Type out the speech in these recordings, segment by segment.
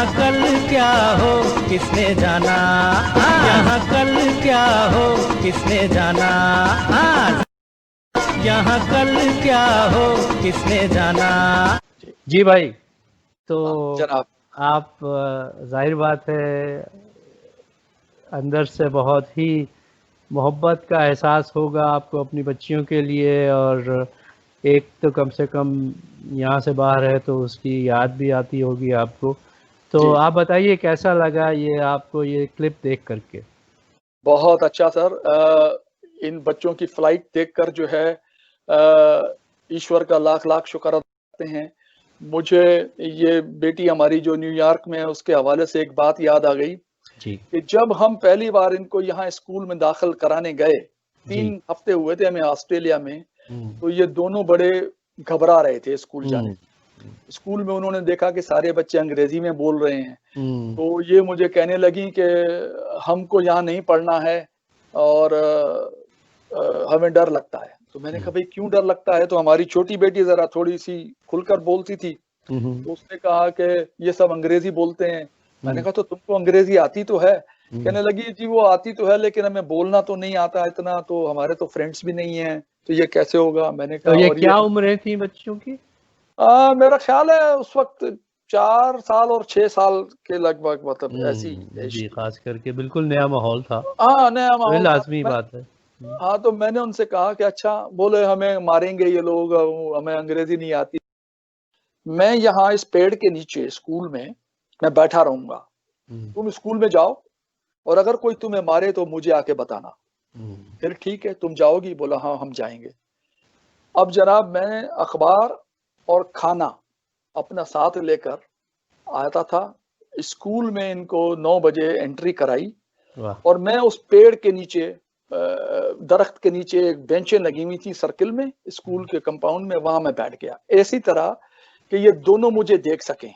यहाँ कल क्या हो किसने जाना, यहाँ कल क्या हो किसने जाना, यहाँ कल क्या हो किसने जाना। जी भाई, तो जनाब आप जाहिर बात है अंदर से बहुत ही मोहब्बत का एहसास होगा आपको अपनी बच्चियों के लिए, और एक तो कम से कम यहाँ से बाहर है तो उसकी याद भी आती होगी आपको। तो आप बताइए कैसा लगा ये आपको ये क्लिप देख करके? बहुत अच्छा सर। इन बच्चों की फ्लाइट देखकर जो है ईश्वर का लाख लाख शुक्र अदा करते हैं। मुझे ये बेटी हमारी जो न्यूयॉर्क में है उसके हवाले से एक बात याद आ गई जी कि जब हम पहली बार इनको यहाँ स्कूल में दाखिल कराने गए, 3 हफ्ते हुए थे हमें ऑस्ट्रेलिया में, तो ये दोनों बड़े घबरा रहे थे स्कूल जाने। स्कूल में उन्होंने देखा कि सारे बच्चे अंग्रेजी में बोल रहे हैं, तो ये मुझे कहने लगी कि हमको यहाँ नहीं पढ़ना है और हमें डर लगता है। तो मैंने कहा भाई क्यों डर लगता है? तो हमारी छोटी बेटी जरा थोड़ी सी खुलकर बोलती थी, तो उसने कहा कि ये सब अंग्रेजी बोलते हैं। मैंने कहा तो तुमको अंग्रेजी आती तो है? कहने लगी जी वो आती तो है लेकिन हमें बोलना तो नहीं आता इतना, तो हमारे तो फ्रेंड्स भी नहीं है, तो ये कैसे होगा? मैंने कहा तो ये और क्या उम्रें थी बच्चों की? मेरा ख्याल है उस वक्त 4 साल और 6 साल के लगभग, मतलब ऐसी एज जी, थी। खास करके बिल्कुल नया माहौल था, हाँ नया तो ये माहौल था। लाजमी बात है। हाँ तो मैंने उनसे कहा कि अच्छा, बोले हमें मारेंगे ये लोग, हमें अंग्रेजी नहीं आती। मैं यहाँ इस पेड़ के नीचे स्कूल में मैं बैठा रहूंगा, तुम स्कूल में जाओ और अगर कोई तुम्हें मारे तो मुझे आके बताना। फिर ठीक है तुम जाओगी? बोला हाँ हम जाएंगे। अब जनाब मैं अखबार और खाना अपना साथ लेकर आता था स्कूल में। इनको 9 बजे एंट्री कराई और मैं उस पेड़ के नीचे, दरख्त के नीचे एक बेंचें लगी हुई थी सर्किल में स्कूल के कंपाउंड में, वहां मैं बैठ गया ऐसी तरह कि ये दोनों मुझे देख सकें।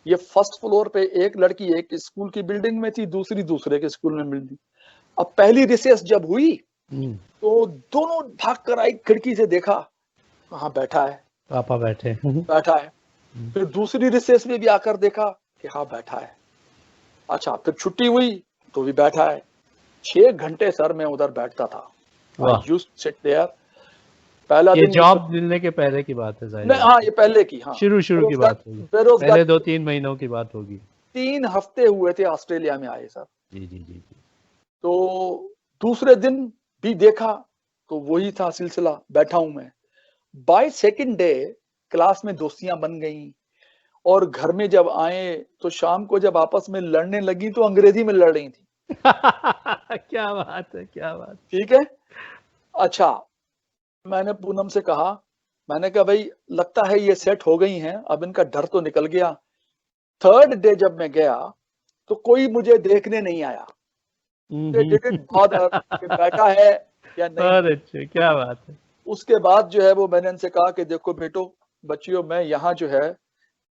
ये फर्स्ट फ्लोर पे एक लड़की एक स्कूल की बिल्डिंग में थी, दूसरी दूसरे के स्कूल में मिलती। अब पहली रिसेस जब हुई तो दोनों भाग कर आई, खिड़की से देखा कहाँ बैठा है, पापा बैठे। बैठा है। फिर दूसरी रिसेस में भी आकर देखा कि हाँ बैठा है। अच्छा फिर छुट्टी हुई तो भी बैठा है। 6 घंटे सर मैं उधर बैठता था। I used to sit there. पहला ये दिन जॉब मिलने के पहले की बात है जाहिर हाँ है, ये पहले की, हाँ शुरू की बात होगी, बेरोजगार पहले 2-3 महीनों की बात होगी। 3 हफ्ते हुए थे ऑस्ट्रेलिया में आए सर। जी जी जी जी। तो दूसरे दिन भी देखा तो वही था सिलसिला, बैठा हूं मैं। बाय सेकंड डे क्लास में दोस्तियां बन गई और घर में जब आए तो शाम को जब आपस में लड़ने लगी तो अंग्रेजी में लड़ रही थी। क्या बात है, क्या बात। ठीक है। अच्छा मैंने पूनम से कहा, मैंने कहा भाई लगता है ये सेट हो गई हैं, अब इनका डर तो निकल गया। थर्ड डे जब मैं गया तो कोई मुझे देखने नहीं आया। They didn't bother कि बैठा है या नहीं। बहुत अच्छे, क्या बात है। उसके बाद जो है वो मैंने इनसे कहा कि देखो बेटो बच्चियों, मैं यहाँ जो है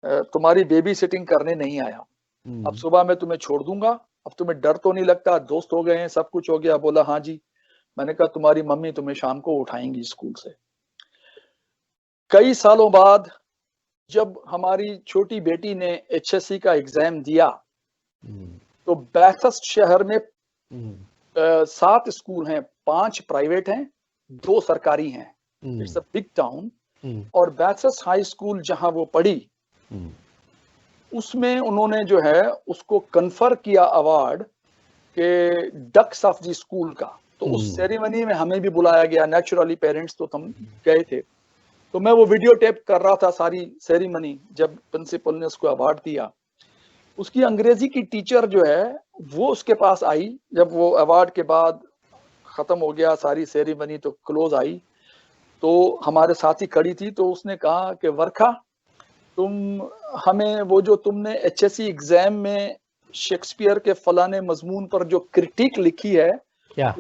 तुम्हारी बेबी सिटिंग करने नहीं आया। अब सुबह मैं तुम्हें छोड़ दूंगा, अब तुम्हें डर तो नहीं लगता, दोस्त हो गए हैं, सब कुछ हो गया? बोला हाँ जी। मैंने कहा तुम्हारी मम्मी तुम्हें शाम को उठाएंगी स्कूल से। कई सालों बाद जब हमारी छोटी बेटी ने HSC का एग्जाम दिया तो बैथर्स्ट शहर में 7 स्कूल हैं, 5 प्राइवेट हैं, 2 सरकारी हैं। It's a big town. और बैथर्स्ट हाई स्कूल जहां वो पढ़ी उसमें उन्होंने जो है उसको कन्फर किया अवार्ड के डक्स ऑफ द स्कूल का। तो उस सेरेमनी में हमें भी बुलाया गया, नेचुरली पेरेंट्स तो हम गए थे। तो मैं वो वीडियो टेप कर रहा था सारी सेरेमनी जब प्रिंसिपल ने उसको अवार्ड दिया। उसकी अंग्रेजी की टीचर जो है वो उसके पास आई जब वो अवार्ड के बाद खत्म हो गया, सारी सेरेमनी तो क्लोज आई, तो हमारे साथ ही खड़ी थी। तो उसने कहा कि वर्षा तुम हमें वो जो तुमने HSC एग्जाम में शेक्सपियर के फलाने मजमून पर जो क्रिटिक लिखी है क्या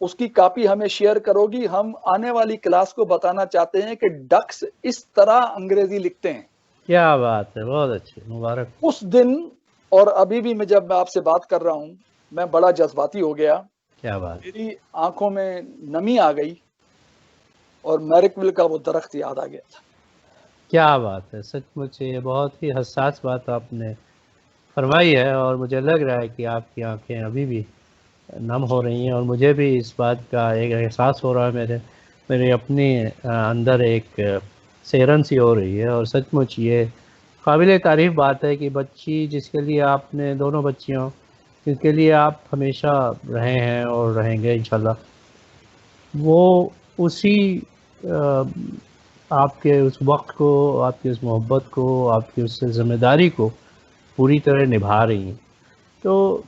उसकी कॉपी हमें शेयर करोगी? हम आने वाली क्लास को बताना चाहते हैं कि डक्स इस तरह अंग्रेजी लिखते हैं। क्या बात है, बहुत अच्छे, मुबारक। उस दिन और अभी भी मैं जब मैं आपसे बात कर रहा हूँ मैं बड़ा जज्बाती हो गया। क्या बात। मेरी आंखों में नमी आ गई और मैरिकविल का वो दरख्त याद आ गया था। क्या बात है, सचमुच ये बहुत ही हसास बात आपने फरमाई है, और मुझे लग रहा है कि आपकी आंखें अभी भी नम हो रही हैं, और मुझे भी इस बात का एक एहसास हो रहा है, मेरे अपने अंदर एक सेरन सी हो रही है। और सचमुच ये काबिल तारीफ़ बात है कि बच्ची जिसके लिए आपने, दोनों बच्चियों जिनके लिए आप हमेशा रहे हैं और रहेंगे इंशाल्लाह, वो उसी आपके उस वक्त को, आपकी उस मोहब्बत को, आपकी उस ज़िम्मेदारी को पूरी तरह निभा रही हैं। तो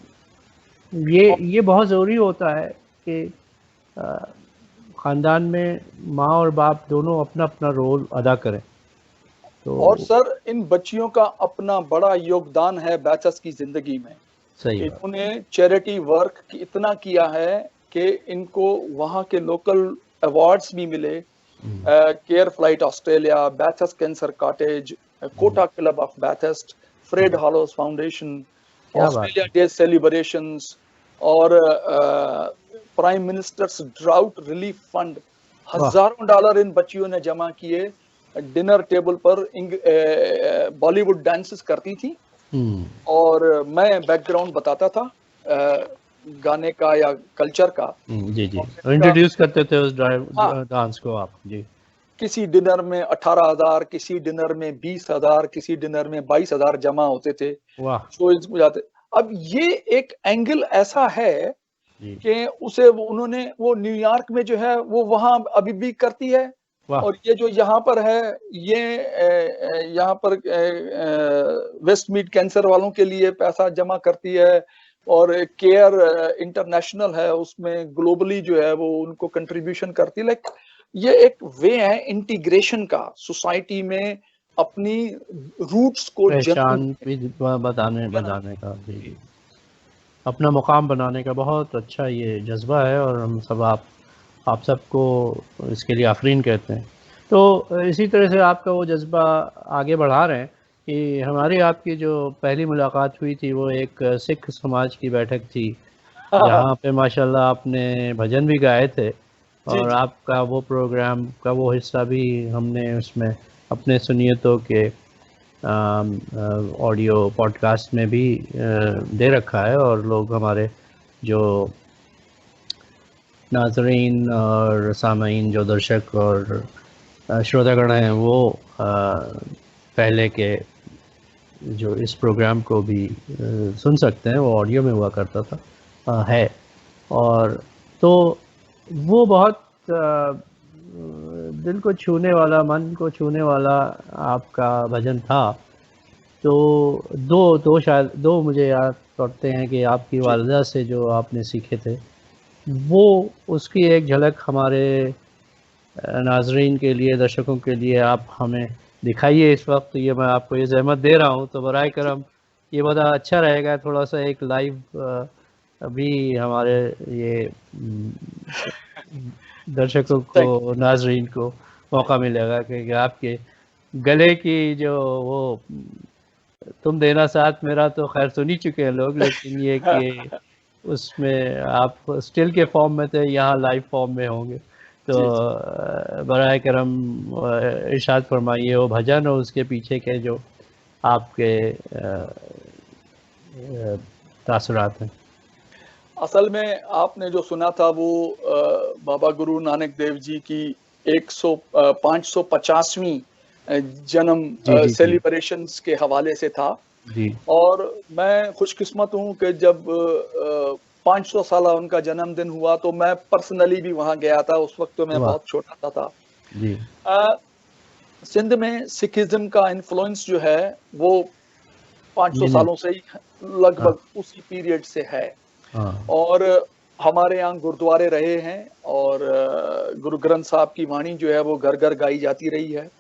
ये बहुत ज़रूरी होता है कि ख़ानदान में माँ और बाप दोनों अपना अपना रोल अदा करें। तो और सर, इन बच्चियों का अपना बड़ा योगदान है बैचस की जिंदगी में। सही बात। इन्होंने चैरिटी वर्क इतना किया है कि इनको वहाँ के लोकल अवार्ड्स भी मिले। Care flight Australia, Bathurst cancer cottage, कोटा club of Bathurst, Fred Hollows foundation, क्या बात ऑस्ट्रेलिया है। डे सेलिब्रेशंस, और prime ministers drought relief fund. वाह। हजारों डॉलर इन बच्चियों ने जमा किए। डिनर टेबल पर बॉलीवुड डांसेस करती थी, और मैं बैकग्राउंड बताता था गाने का या कल्चर का। जी जी, और मैंने कहा, इंट्रोड्यूस करते थे उस हाँ, डांस को आप जी। किसी डिनर में 18,000, किसी डिनर में 20,000, किसी डिनर में 22,000 जमा होते थे, वाह। शोज में जाते। अब ये एक एंगल ऐसा है जी। कि उसे उन्होंने वो न्यूयॉर्क में जो है वो वहां अभी भी करती है, वाह। और ये जो यहाँ पर है, ये यहाँ पर वेस्ट मीड कैंसर वालों के लिए पैसा जमा करती है, और केयर इंटरनेशनल है, उसमें ग्लोबली जो है वो उनको कंट्रीब्यूशन करती है। लाइक ये एक वे है इंटीग्रेशन का, सोसाइटी में अपनी रूट्स को जन्म पहचान भी बताने देना। बताने का जी, अपना मुकाम बनाने का बहुत अच्छा ये जज्बा है, और हम सब आप सबको इसके लिए आफरीन कहते हैं। तो इसी तरह से आपका वो जज्बा आगे बढ़ा रहे हैं कि हमारी आपकी जो पहली मुलाकात हुई थी वो एक सिख समाज की बैठक थी, जहाँ पे माशाल्लाह आपने भजन भी गाए थे, जी और जी आपका वो प्रोग्राम का वो हिस्सा भी हमने उसमें अपने सुनियतों के ऑडियो पॉडकास्ट में भी दे रखा है, और लोग हमारे जो नाज़रीन और सामीन, जो दर्शक और श्रोतागण हैं, वो पहले के जो इस प्रोग्राम को भी सुन सकते हैं। वो ऑडियो में हुआ करता था, है। और तो वो बहुत दिल को छूने वाला, मन को छूने वाला आपका भजन था। तो शायद दो मुझे याद पड़ते हैं कि आपकी जी। वालिदा से जो आपने सीखे थे, वो उसकी एक झलक हमारे नाजरीन के लिए, दर्शकों के लिए आप हमें दिखाइए इस वक्त। ये मैं आपको ये ज़हमत दे रहा हूँ, तो बराए जी। करम ये बड़ा अच्छा रहेगा, थोड़ा सा एक लाइव अभी हमारे ये दर्शकों थैंक को, नाजरीन को मौका मिलेगा कि आपके गले की जो वो तुम देना साथ मेरा तो खैर सुन ही चुके हैं लोग, लेकिन ये कि उसमें आप स्टिल के फॉर्म में थे, यहाँ लाइव फॉर्म में होंगे। तो जी जी। बराए करम इरशाद फरमाइए वो भजन और उसके पीछे के जो आपके तासुरात हैं। असल में आपने जो सुना था वो बाबा गुरु नानक देव जी की 550वीं जन्म जी जी जी सेलिब्रेशंस के हवाले से था। जी। और मैं खुशकिस्मत हूँ कि जब 500 साल उनका जन्मदिन हुआ तो मैं पर्सनली भी वहां गया था। उस वक्त तो मैं वाह। बहुत छोटा सा था। जी सिंध में सिखिज्म का इन्फ्लुएंस जो है वो 500 जी। नहीं। सालों से ही हाँ लगभग उसी पीरियड से है। हाँ। और हमारे यहाँ गुरुद्वारे रहे हैं, और गुरु ग्रंथ साहब की वाणी जो है वो घर घर गाई जाती रही है।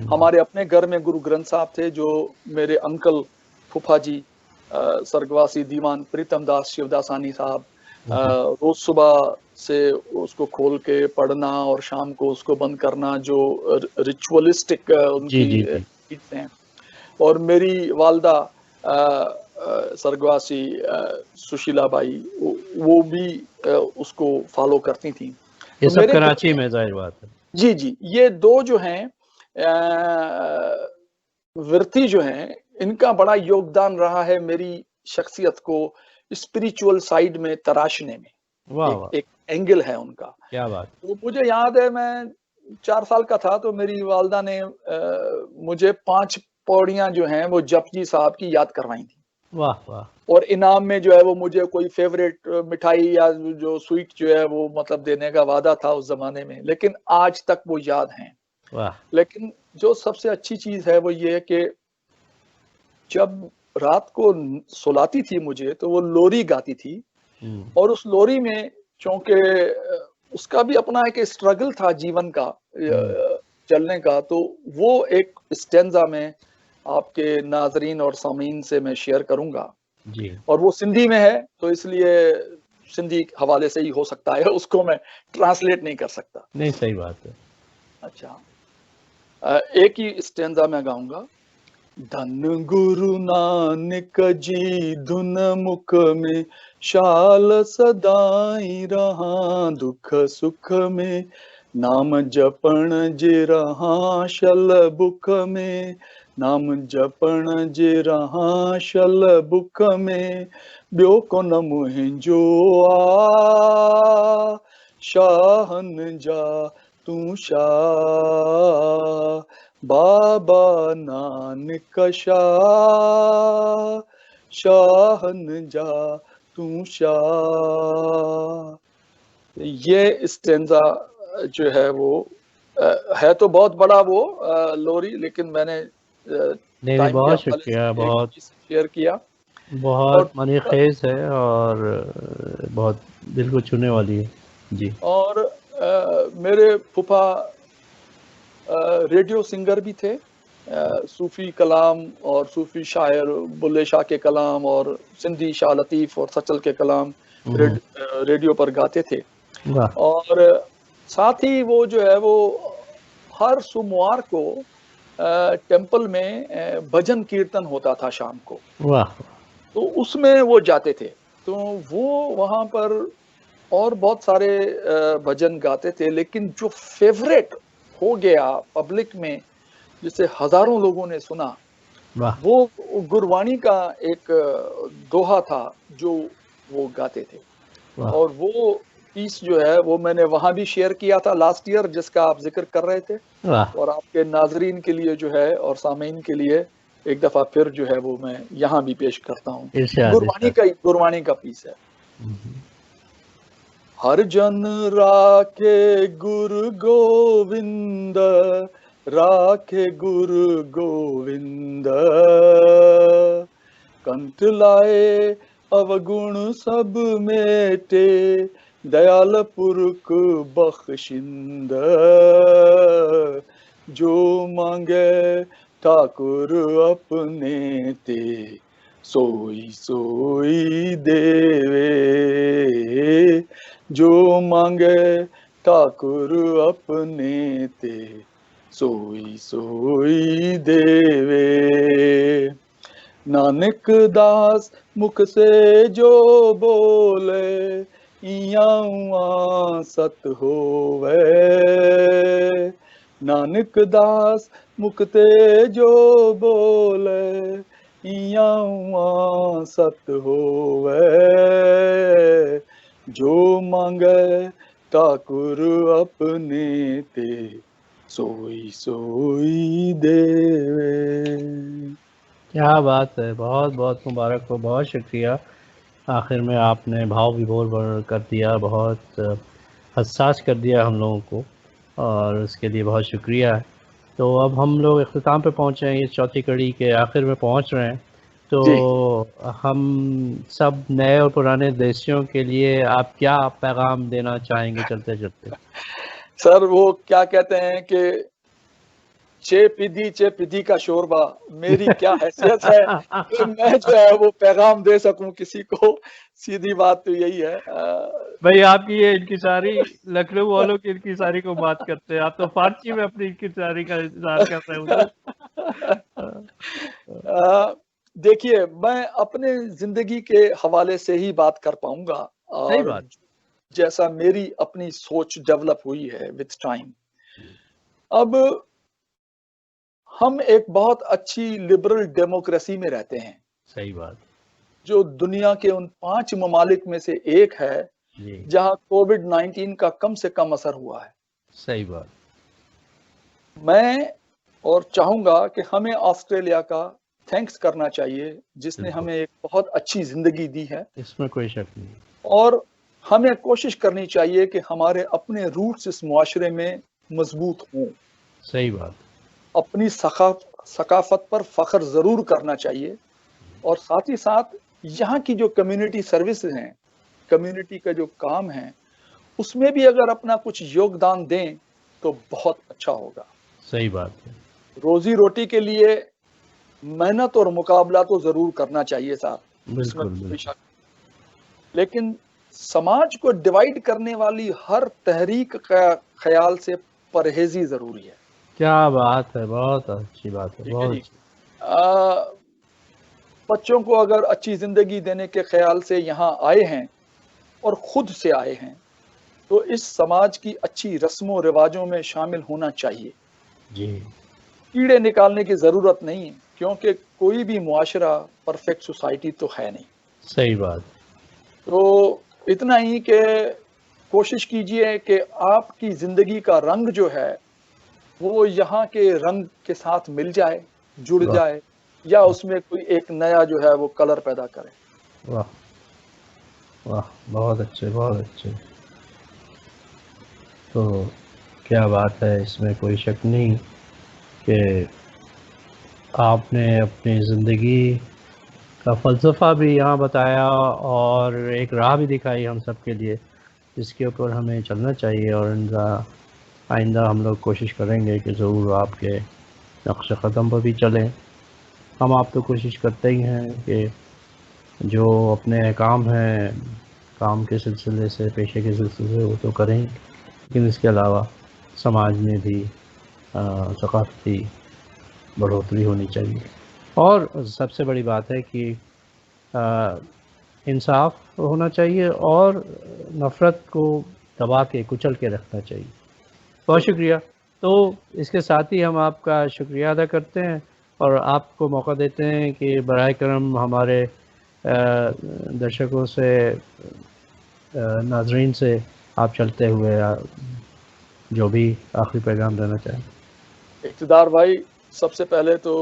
हमारे अपने घर में गुरु ग्रंथ साहब थे, जो मेरे अंकल फूफा जी स्वर्गवासी दीवान प्रीतम दास शिवदासानी साहब जी रोज सुबह से उसको खोल के पढ़ना और शाम को उसको बंद करना, जो रिचुअलिस्टिक जी उनकी जी जी। चीज़ें हैं। और मेरी वालदा स्वर्गवासी सुशीला बाई, वो भी उसको फॉलो करती थी। ये तो सब मेरे घर कराची में, में जाहिर बात है। जी जी, ये दो जो हैं वृत्ति जो हैं, इनका बड़ा योगदान रहा है मेरी शख्सियत को स्पिरिचुअल साइड में तराशने में। वाह वाह, एक एंगल है उनका। क्या बात। तो मुझे याद है मैं 4 साल का था तो मेरी वालिदा ने मुझे 5 पौड़ियाँ जो हैं वो जपजी साहब की याद करवाई थी। वाह वाह, और इनाम में जो है वो मुझे कोई फेवरेट मिठाई या जो स्वीट जो है वो मतलब देने का वादा था उस ज़माने में, लेकिन आज तक वो याद हैं। वाह। लेकिन जो सबसे अच्छी चीज़ है वो ये है कि जब रात को सुलाती थी मुझे तो वो लोरी गाती थी और उस लोरी में चूँकि उसका भी अपना एक स्ट्रगल था जीवन का चलने का, तो वो एक स्टेंजा में आपके नाज़रीन और सामीन से मैं शेयर करूँगा। जी। और वो सिंधी में है तो इसलिए सिंधी हवाले से ही हो सकता है, उसको मैं ट्रांसलेट नहीं कर सकता। नहीं, सही बात है। अच्छा, एक ही स्टेंजा मैं गाऊँगा। धन गुरु नानक जी धुन मुख में शाल सदाई रहा, दुख सुख में नाम जपण जे रहा शल बुख में, नाम जपण जे रहा शल बुख में, ॿियो कोन मुंहिंजो आ शाहन जा तूं शाह, बाबा नानक शाह, शाहन जा तू शाह। ये स्टेंजा जो है वो है तो बहुत बड़ा वो लोरी, लेकिन मैंने नहीं नहीं, टाइम के बहुत हवाले शुक्रिया, से एक बहुत चीज शेयर किया। बहुत और मानी खेज है और बहुत दिल को छूने वाली है। जी। और मेरे फूफा रेडियो सिंगर भी थे, सूफी कलाम और सूफी शायर बुल्ले शाह के कलाम और सिंधी शाह लतीफ़ और सचल के कलाम रेडियो पर गाते थे। वाह और साथ ही वो जो है वो हर सोमवार को टेम्पल में भजन कीर्तन होता था शाम को, वाह। तो उसमें वो जाते थे। तो वो वहाँ पर और बहुत सारे भजन गाते थे, लेकिन जो फेवरेट हो गया पब्लिक में जिसे हजारों लोगों ने सुना, वाह वो गुरबाणी का एक दोहा था जो वो गाते थे। वाह। और वो पीस जो है वो मैंने वहाँ भी शेयर किया था लास्ट ईयर जिसका आप ज़िक्र कर रहे थे, वाह। और आपके नाज़रीन के लिए जो है और सामीन के लिए एक दफ़ा फिर जो है वो मैं यहाँ भी पेश करता हूँ। इरशाद इरशाद। गुरबाणी का पीस है। हर जन राखे गुरु गोविंद, राखे गुरु गोविंद, कंठ लाए अवगुण सब मेटे, दयाल पुरख बख्शिंद, जो मांगे ठाकुर अपने ते, सोई सोई देवे, जो मांगे ठाकुर अपने ते, सोई सोई देवे। नानक दास मुख से जो बोले, इया उआ सत होवे। नानक दास मुख ते जो बोले, इया उआ सत होवे। जो मांगे ठाकुर अपने ते, सोई सोई देवे। क्या बात है, बहुत बहुत मुबारक हो, बहुत शुक्रिया। आखिर में आपने भाव विभोर कर दिया, बहुत हसास कर दिया हम लोगों को, और उसके लिए बहुत शुक्रिया है। तो अब हम लोग इख्तिताम पे पहुँचे हैं, इस चौथी कड़ी के आखिर में पहुँच रहे हैं। तो जी हम सब नए और पुराने देशियों के लिए आप क्या पैगाम देना चाहेंगे चलते चलते? सर, वो क्या कहते हैं कि चे पीधी का शोरबा, मेरी क्या हैसियत है कि मैं जो है वो पैगाम दे सकूं किसी को। सीधी बात तो यही है। भाई आपकी ये इंकिसारी, लखनऊ वालों की इंकिसारी को बात करते हैं, आप तो फारसी में अपनी इंकिसारी का इजहार कर रहे हो देखिए, मैं अपने जिंदगी के हवाले से ही बात कर पाऊंगा, सही और बात। जैसा मेरी अपनी सोच डेवलप हुई है विथ टाइम। अब हम एक बहुत अच्छी लिबरल डेमोक्रेसी में रहते हैं। सही बात। जो दुनिया के उन 5 ममालिक में से एक है जहां कोविड-19 का कम से कम असर हुआ है। सही बात। मैं और चाहूंगा कि हमें ऑस्ट्रेलिया का थैंक्स करना चाहिए जिसने हमें एक बहुत अच्छी जिंदगी दी है। इसमें कोई शक नहीं। और हमें कोशिश करनी चाहिए कि हमारे अपने रूट्स इस मुआशरे में मजबूत हों। सही बात। अपनी सकाफत पर फख्र जरूर करना चाहिए और साथ ही साथ यहाँ की जो कम्युनिटी सर्विसेज हैं, कम्युनिटी का जो काम है, उसमें भी अगर अपना कुछ योगदान दें तो बहुत अच्छा होगा। सही बात है। रोजी रोटी के लिए मेहनत और मुकाबला तो जरूर करना चाहिए साहब, बिल्कुल बिल्कुल। लेकिन समाज को डिवाइड करने वाली हर तहरीक का ख्याल से परहेजी जरूरी है। क्या बात है, बहुत अच्छी बात है, बहुत अच्छी। बच्चों को अगर अच्छी जिंदगी देने के ख्याल से यहाँ आए हैं और खुद से आए हैं तो इस समाज की अच्छी रस्मों रिवाजों में शामिल होना चाहिए जी। कीड़े निकालने की जरूरत नहीं है क्योंकि कोई भी मुआशरा परफेक्ट सोसाइटी तो है नहीं। सही बात। तो इतना ही कि कोशिश कीजिए कि आपकी जिंदगी का रंग जो है वो यहाँ के रंग के साथ मिल जाए, जुड़ जाए, या उसमें कोई एक नया जो है वो कलर पैदा करे। वाह वाह, बहुत अच्छे बहुत अच्छे। तो क्या बात है, इसमें कोई शक नहीं कि आपने अपनी ज़िंदगी का फ़लसफ़ा भी यहाँ बताया और एक राह भी दिखाई हम सब के लिए, जिसके ऊपर हमें चलना चाहिए। और आइंदा हम लोग कोशिश करेंगे कि ज़रूर आपके नक्श क़दम पर भी चलें। हम आप तो कोशिश करते ही हैं कि जो अपने काम हैं, काम के सिलसिले से, पेशे के सिलसिले से वो तो करें, लेकिन इसके अलावा समाज में भी सकाफ़ती बढ़ोतरी होनी चाहिए। और सबसे बड़ी बात है कि इंसाफ होना चाहिए और नफ़रत को दबा के कुचल के रखना चाहिए। बहुत शुक्रिया। तो इसके साथ ही हम आपका शुक्रिया अदा करते हैं और आपको मौका देते हैं कि बराए करम हमारे दर्शकों से, नाज़रीन से आप चलते हुए जो भी आखिरी पैगाम देना चाहें। इक़्तिदार भाई, सबसे पहले तो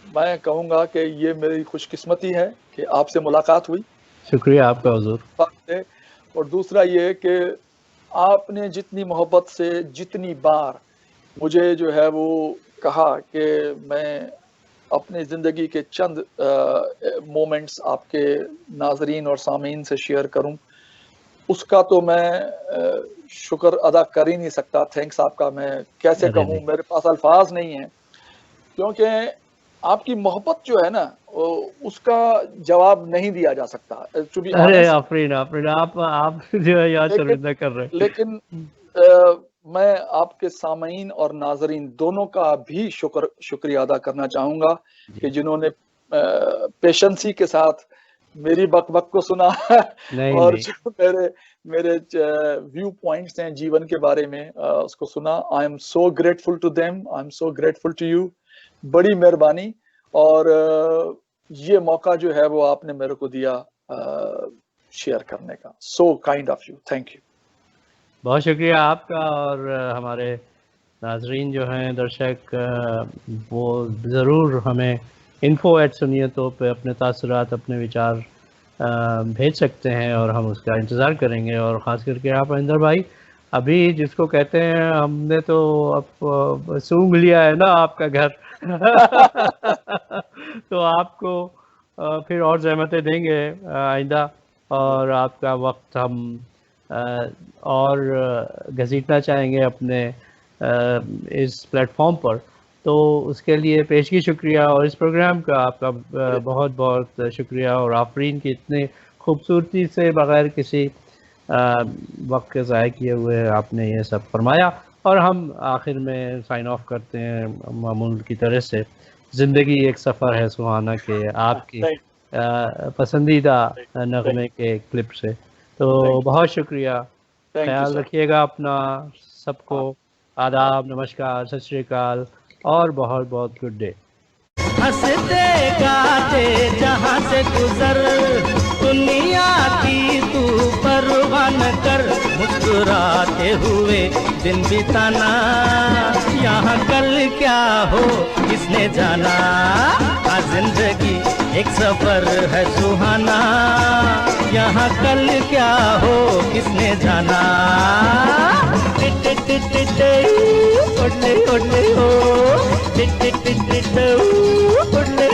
मैं कहूँगा कि ये मेरी खुशकिस्मती है कि आपसे मुलाकात हुई। शुक्रिया आपका हुज़ूर। और दूसरा ये कि आपने जितनी मोहब्बत से जितनी बार मुझे जो है वो कहा कि मैं अपनी ज़िंदगी के चंद मोमेंट्स आपके नाज़रीन और सामीन से शेयर करूं, उसका तो मैं शुक्र अदा कर ही नहीं सकता। थैंक्स आपका मैं कैसे कहूं, मेरे पास अल्फाज नहीं है, क्योंकि आपकी मोहब्बत जो है ना उसका जवाब नहीं दिया जा सकता। अरे आफरीन आफरीन, आप जो है याद शर्मिंदा कर रहे हैं। लेकिन मैं आपके सामीन और नाजरीन दोनों का भी शुक्रिया अदा करना चाहूंगा कि जिन्होंने पेशेंसी के साथ मेरी बकबक को सुना और जो मेरे व्यू पॉइंट्स हैं जीवन के बारे में उसको सुना। I am so grateful to them, I am so grateful to you. बड़ी मेहरबानी। और ये मौका जो है वो आपने मेरे को दिया शेयर करने का। So kind of you, thank you. बहुत शुक्रिया आपका। और हमारे नाजरीन जो हैं, दर्शक, वो ज़रूर हमें info@सुनियतों पे अपने तासुरात, अपने विचार भेज सकते हैं और हम उसका इंतज़ार करेंगे। और ख़ास करके आप अंदर भाई, अभी जिसको कहते हैं हमने तो अब सूंघ लिया है ना आपका घर तो आपको फिर और ज़हमतें देंगे आइंदा, और आपका वक्त हम और घसीटना चाहेंगे अपने इस प्लेटफॉर्म पर। तो उसके लिए पेशगी शुक्रिया, और इस प्रोग्राम का आपका बहुत बहुत शुक्रिया। और आफरीन की इतने खूबसूरती से बग़ैर किसी वक्त के ज़ाय किए हुए आपने ये सब फरमाया। और हम आखिर में साइन ऑफ करते हैं मामूल की तरह से, ज़िंदगी एक सफ़र है सुहाना के आपकी पसंदीदा नगमे के क्लिप से। तो बहुत शुक्रिया। ख्याल रखिएगा अपना। सबको आदाब, नमस्कार, सत श्री अकाल, और बहुत बहुत गुड डे। हंसते गाते जहाँ से गुजर, दुनिया की तू परवाह न कर, मुस्कुराते हुए दिन बिताना, यहाँ कल क्या हो किसने जाना, आज जिंदगी एक सफर है सुहाना, यहाँ कल क्या हो किसने जाना। टिट टिट टिट ओटे ओटे हो, टिट टिट टिट ओटे